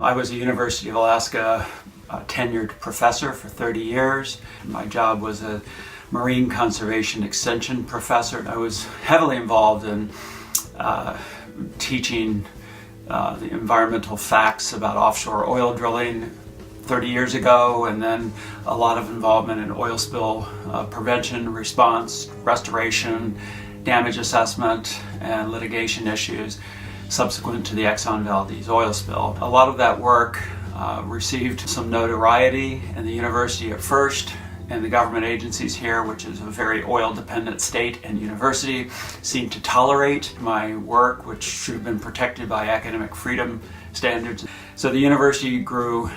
I was a University of Alaska tenured professor for 30 years. My job was a marine conservation extension professor. I was heavily involved in teaching the environmental facts about offshore oil drilling 30 years ago, and then a lot of involvement in oil spill prevention, response, restoration, damage assessment, and litigation issues subsequent to the Exxon Valdez oil spill. A lot of that work received some notoriety in the university at first, and the government agencies here, which is a very oil-dependent state and university, seemed to tolerate my work, which should have been protected by academic freedom standards. So the university grew,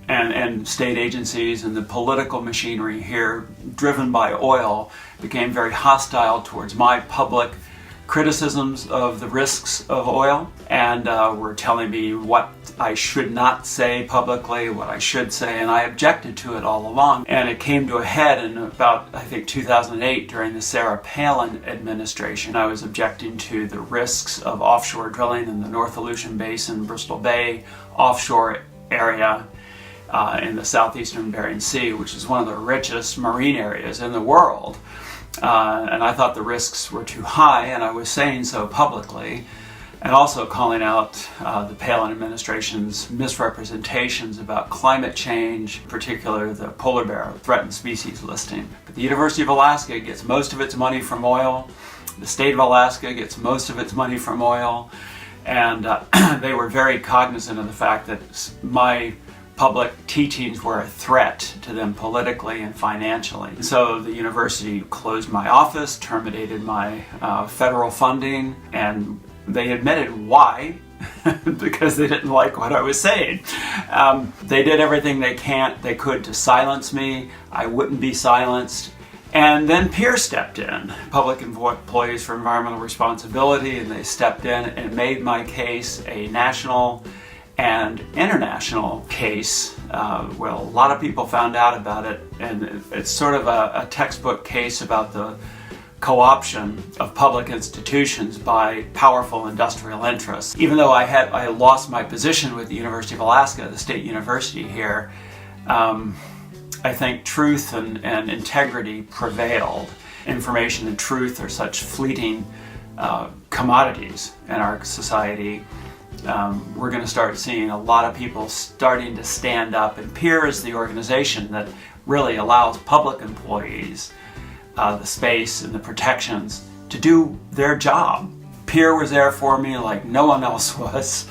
and state agencies and the political machinery here, driven by oil, became very hostile towards my public criticisms of the risks of oil, and were telling me what I should not say publicly, what I should say, and I objected to it all along. And it came to a head in about, I think, 2008 during the Sarah Palin administration. I was objecting to the risks of offshore drilling in the North Aleutian Basin, Bristol Bay offshore area in the southeastern Bering Sea, which is one of the richest marine areas in the world. And I thought the risks were too high, and I was saying so publicly, and also calling out the Palin administration's misrepresentations about climate change, in particular the polar bear threatened species listing. But the University of Alaska gets most of its money from oil. The state of Alaska gets most of its money from oil, and they were very cognizant of the fact that my public teachings were a threat to them politically and financially. So the university closed my office, terminated my federal funding, and they admitted why, because they didn't like what I was saying. They did everything they could to silence me. I wouldn't be silenced. And then PEER stepped in, Public Employees for Environmental Responsibility, and they stepped in and made my case a national and international case. Well, a lot of people found out about it, and it's sort of a textbook case about the co-option of public institutions by powerful industrial interests. Even though I lost my position with the University of Alaska, the state university here, I think truth and integrity prevailed. Information and truth are such fleeting commodities in our society. We're going to start seeing a lot of people starting to stand up, and PEER is the organization that really allows public employees the space and the protections to do their job. PEER was there for me like no one else was,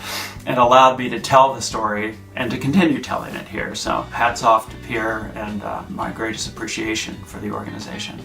and allowed me to tell the story and to continue telling it here. So hats off to PEER, and my greatest appreciation for the organization.